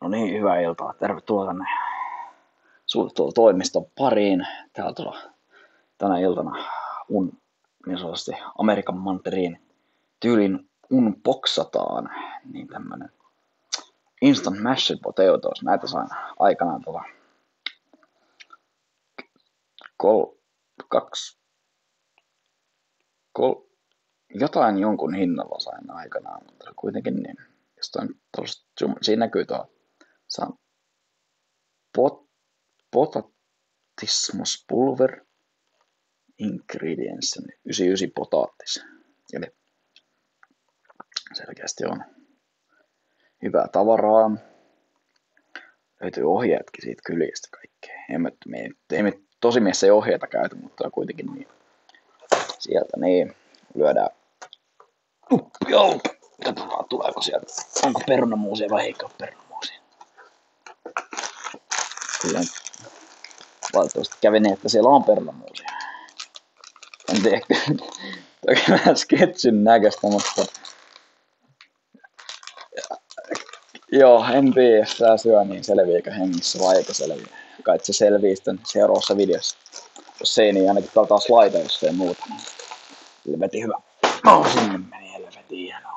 No niin, hyvää iltaa. Tervetuloa tänne suunnittelutoimiston pariin. Täällä tänä iltana niin sanotusti Amerikan manteriin tyylin unboxataan. Niin tämmönen instant mashed potatoes. Näitä sain aikanaan jotain jonkun hinnalla sain aikanaan, mutta kuitenkin niin. Siinä näkyy saan potatismus pulver ingredients 99 potaattis. Eli selkeästi on hyvää tavaraa. Löytyy ohjeetkin siitä kyljistä kaikkea. Ei tosimiessä ei ohjeita käytä, mutta kuitenkin niin. Sieltä niin lyödään uppi auki. Katsotaan tuleeko sieltä. Onko perunamuusia vai eikö ole perunamuusia. Kyllä valitettavasti kävi niin, että siellä on perunamuusia. En tiedä, toki vähän sketsin näköistä, mutta joo, en tiedä, jos tää syö, niin selviikö hengissä vai eikö selviä. Kai se selvii sitten seuraavassa videossa. Jos ei, niin ainakin taas laita, jos ei muuta. Helveti hyvä. Sinne meni helvetin hieno.